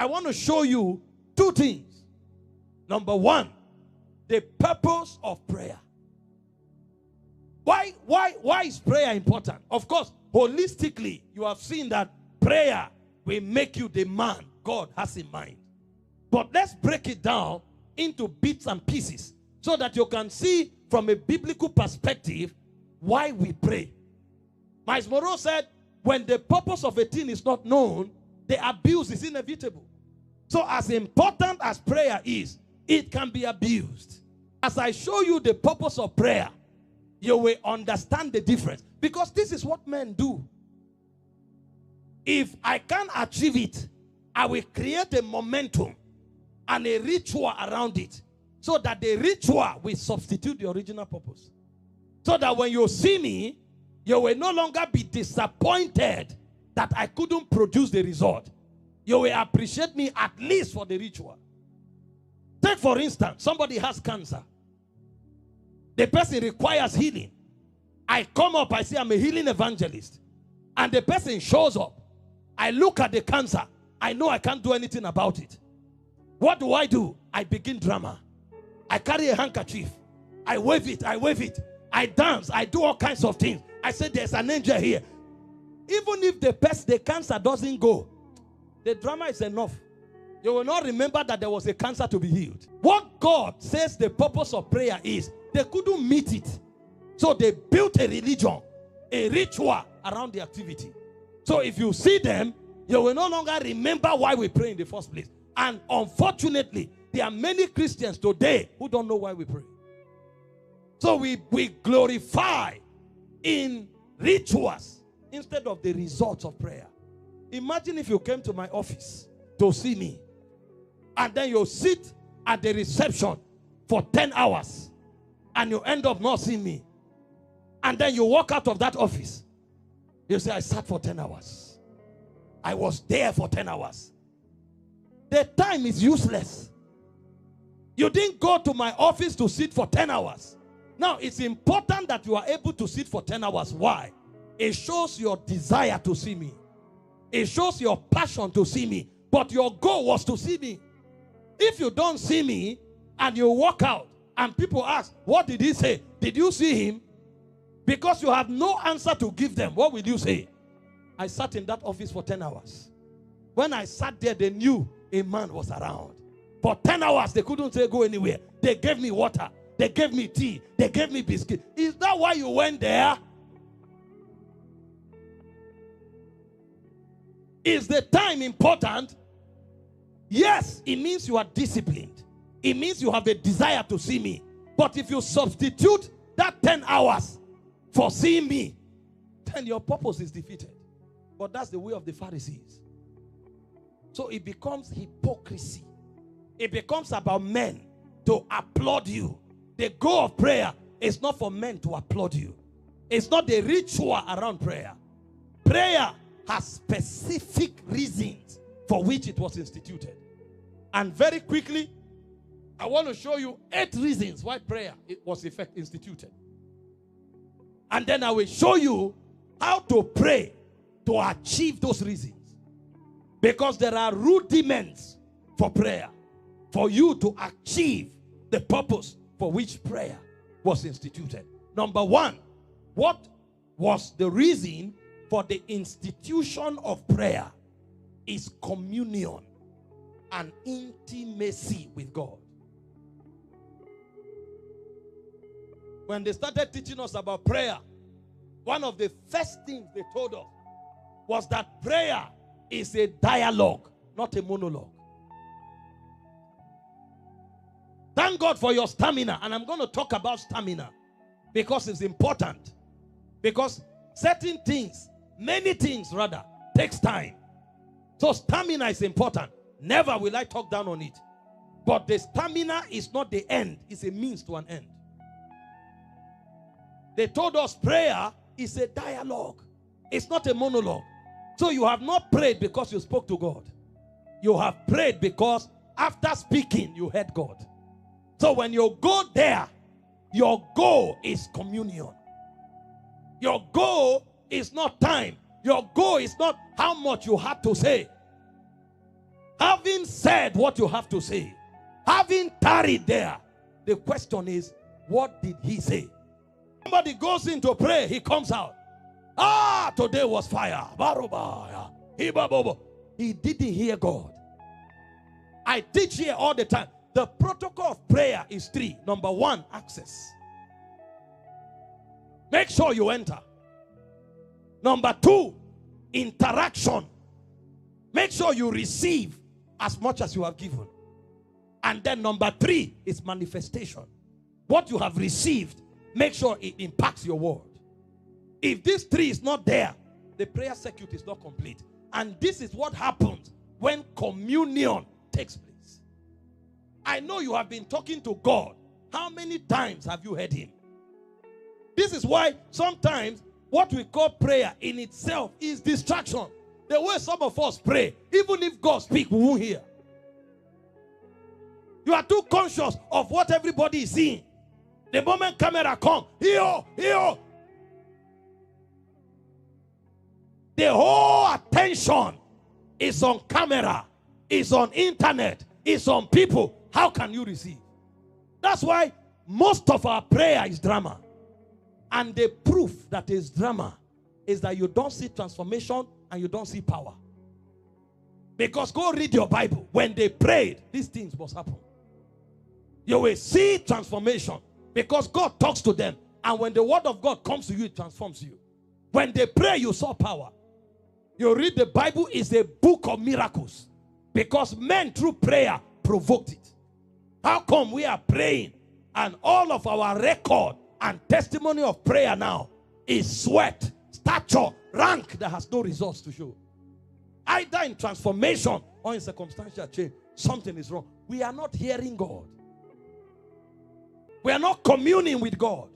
I want to show you two things. Number one, the purpose of prayer. Why is prayer important? Of course, holistically, you have seen that prayer will make you the man God has in mind. But let's break it down into bits and pieces so that you can see from a biblical perspective why we pray. Miles Monroe said, when the purpose of a thing is not known, the abuse is inevitable. So as important as prayer is, it can be abused. As I show you the purpose of prayer, you will understand the difference. Because this is what men do. If I can't achieve it, I will create a momentum and a ritual around it, so that the ritual will substitute the original purpose. So that when you see me, you will no longer be disappointed that I couldn't produce the result. You will appreciate me at least for the ritual. Take for instance, somebody has cancer. The person requires healing. I come up, I say I'm a healing evangelist. And the person shows up. I look at the cancer. I know I can't do anything about it. What do? I begin drama. I carry a handkerchief. I wave it. I dance. I do all kinds of things. I say there's an angel here. Even if the cancer doesn't go, the drama is enough. You will not remember that there was a cancer to be healed. What God says the purpose of prayer is, they couldn't meet it. So they built a religion, a ritual around the activity. So if you see them, you will no longer remember why we pray in the first place. And unfortunately, there are many Christians today who don't know why we pray. So we glorify in rituals instead of the results of prayer. Imagine if you came to my office to see me, and then you sit at the reception for 10 hours, and you end up not seeing me. And then you walk out of that office. You say, I sat for 10 hours. I was there for 10 hours. The time is useless. You didn't go to my office to sit for 10 hours. Now, it's important that you are able to sit for 10 hours. Why? It shows your desire to see me. It shows your passion to see me. But your goal was to see me. If you don't see me and you walk out and people ask, what did he say? Did you see him? Because you have no answer to give them, what will you say? I sat in that office for 10 hours. When I sat there, they knew a man was around. For 10 hours, they couldn't say go anywhere. They gave me water. They gave me tea. They gave me biscuit. Is that why you went there? Is the time important? Yes, it means you are disciplined. It means you have a desire to see me. But if you substitute that 10 hours for seeing me, then your purpose is defeated. But that's the way of the Pharisees. So it becomes hypocrisy. It becomes about men to applaud you. The goal of prayer is not for men to applaud you. It's not the ritual around prayer. Prayer has specific reasons for which it was instituted. And very quickly, I want to show you 8 reasons why prayer was instituted. And then I will show you how to pray to achieve those reasons. Because there are rudiments for prayer, for you to achieve the purpose for which prayer was instituted. Number 1, what was the reason for the institution of prayer? Is communion and intimacy with God. When they started teaching us about prayer, one of the first things they told us was that prayer is a dialogue, not a monologue. Thank God for your stamina. And I'm going to talk about stamina because it's important. Because certain things, many things rather, takes time. So stamina is important. Never will I talk down on it. But the stamina is not the end. It's a means to an end. They told us prayer is a dialogue. It's not a monologue. So you have not prayed because you spoke to God. You have prayed because after speaking, you heard God. So when you go there, your goal is communion. Your goal is not time. Your goal is not how much you have to say. Having said what you have to say, having tarried there, the question is, what did he say? Somebody goes in to pray, he comes out. Ah, today was fire. He didn't hear God. I teach here all the time. The protocol of prayer is 3. Number 1, access. Make sure you enter. Number 2, interaction. Make sure you receive as much as you have given. And then number 3 is manifestation. What you have received, make sure it impacts your word. If this 3 is not there, the prayer circuit is not complete. And this is what happens when communion takes place. I know you have been talking to God. How many times have you heard him? This is why sometimes what we call prayer in itself is distraction. The way some of us pray, even if God speaks, we won't hear. You are too conscious of what everybody is seeing. The moment camera comes, here. The whole attention is on camera, is on internet, is on people. How can you receive? That's why most of our prayer is drama. And the proof that is drama is that you don't see transformation and you don't see power. Because go read your Bible. When they prayed, these things must happen. You will see transformation because God talks to them. And when the word of God comes to you, it transforms you. When they pray, you saw power. You read the Bible is a book of miracles because men through prayer provoked it. How come we are praying and all of our record and testimony of prayer now is sweat, stature, rank that has no results to show? Either in transformation or in circumstantial change, something is wrong. We are not hearing God. We are not communing with God.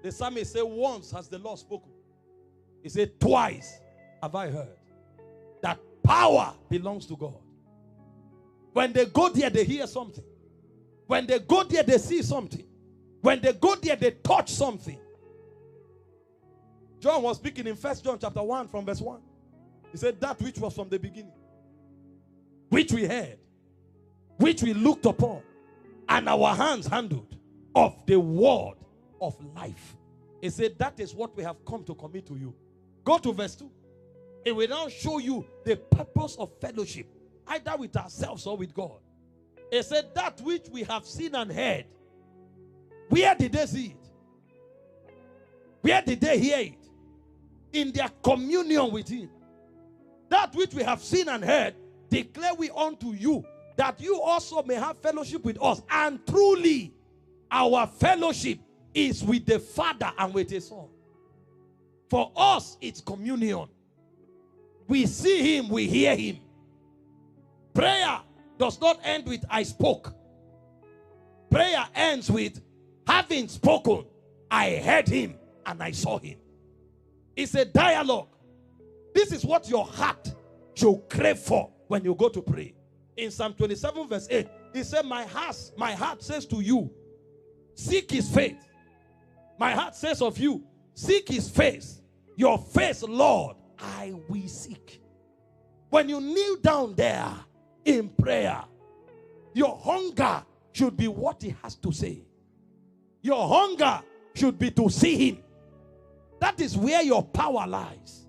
The psalmist said, once has the Lord spoken. He said, twice have I heard that power belongs to God. When they go there, they hear something. When they go there, they see something. When they go there, they touch something. John was speaking in 1 John chapter 1 from verse 1. He said, that which was from the beginning, which we heard, which we looked upon, and our hands handled of the word of life. He said, that is what we have come to commit to you. Go to verse 2. It will now show you the purpose of fellowship, either with ourselves or with God. He said, that which we have seen and heard. Where did they see it? Where did they hear it? In their communion with him. That which we have seen and heard, declare we unto you, that you also may have fellowship with us. And truly, our fellowship is with the Father and with his Son. For us, it's communion. We see him, we hear him. Prayer does not end with I spoke. Prayer ends with having spoken, I heard him and I saw him. It's a dialogue. This is what your heart should crave for when you go to pray. In Psalm 27 verse 8, he said, my heart says to you, seek his face. My heart says of you, seek his face. Your face, Lord, I will seek. When you kneel down there in prayer, your hunger should be what he has to say. Your hunger should be to see him. That is where your power lies.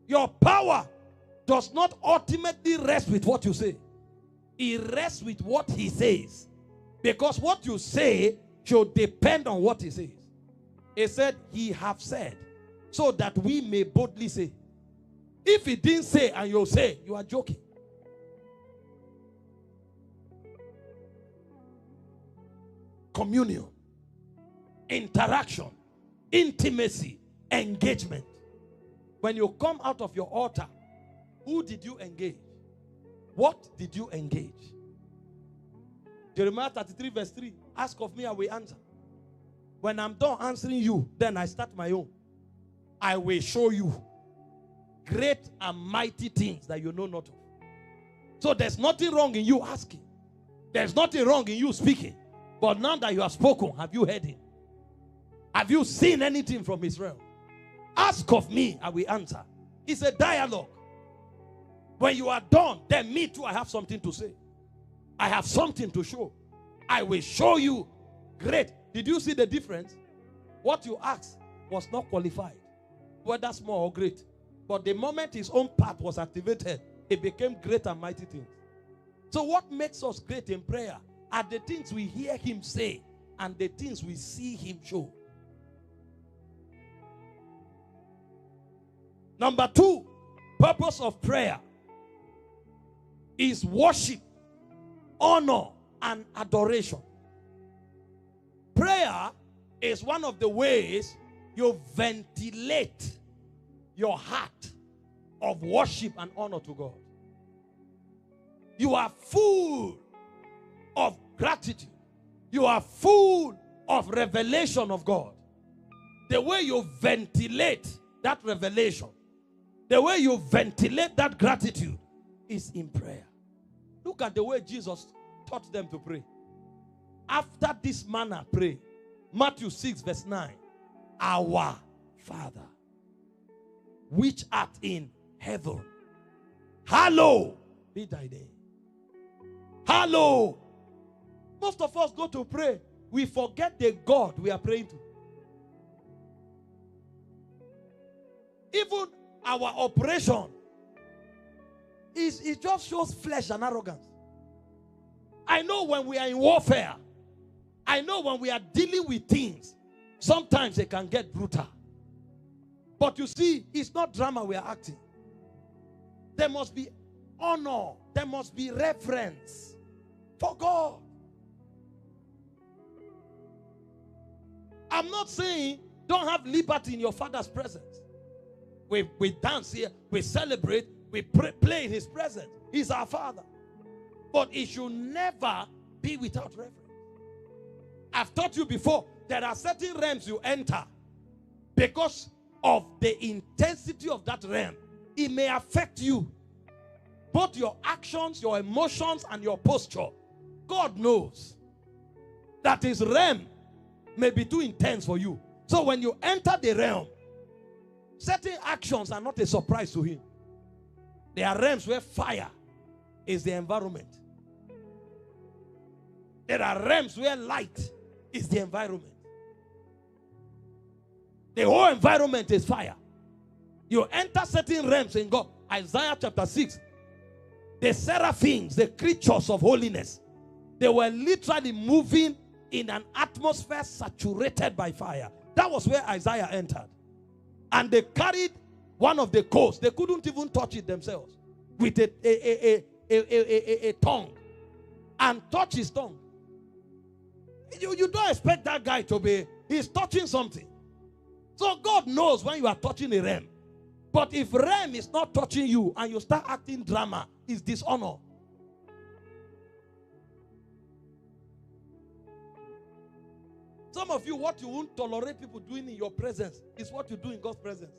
Your power does not ultimately rest with what you say. It rests with what he says. Because what you say should depend on what he says. He said, he have said, so that we may boldly say. If he didn't say and you say, you are joking. Communion, interaction, intimacy, engagement. When you come out of your altar, who did you engage? What did you engage? Jeremiah 33 verse 3. Ask of me, I will answer. When I'm done answering you, then I start my own. I will show you great and mighty things that you know not of. So there's nothing wrong in you asking. There's nothing wrong in you speaking. But now that you have spoken, have you heard him? Have you seen anything from his realm? Ask of me, I will answer. It's a dialogue. When you are done, then me too, I have something to say. I have something to show. I will show you. Great. Did you see the difference? What you asked was not qualified, whether small or great. But the moment his own part was activated, it became great and mighty things. So what makes us great in prayer are the things we hear him say and the things we see him show. Number 2, purpose of prayer is worship, honor, and adoration. Prayer is one of the ways you ventilate your heart of worship and honor to God. You are full of gratitude. You are full of revelation of God. The way you ventilate that revelation, the way you ventilate that gratitude is in prayer. Look at the way Jesus taught them to pray. After this manner, pray. Matthew 6 verse 9. Our Father, which art in heaven, hallowed be thy name. Hallowed. Most of us go to pray. We forget the God we are praying to. Even our operation it just shows flesh and arrogance. I know when we are in warfare, I know when we are dealing with things, sometimes it can get brutal. But you see, it's not drama we are acting. There must be honor. There must be reverence for God. I'm not saying don't have liberty in your Father's presence. We dance here, we celebrate, we play in his presence. He's our Father. But it should never be without reverence. I've taught you before, there are certain realms you enter because of the intensity of that realm. It may affect you. Both your actions, your emotions, and your posture. God knows that his realm may be too intense for you. So when you enter the realm, certain actions are not a surprise to him. There are realms where fire is the environment. There are realms where light is the environment. The whole environment is fire. You enter certain realms in God. Isaiah chapter 6. The seraphims, the creatures of holiness, they were literally moving in an atmosphere saturated by fire. That was where Isaiah entered. And they carried one of the coals. They couldn't even touch it themselves. With a tongue. And touch his tongue. You don't expect that guy to be, he's touching something. So God knows when you are touching a realm. But if realm is not touching you and you start acting drama, it's dishonor. Some of you, what you won't tolerate people doing in your presence is what you do in God's presence.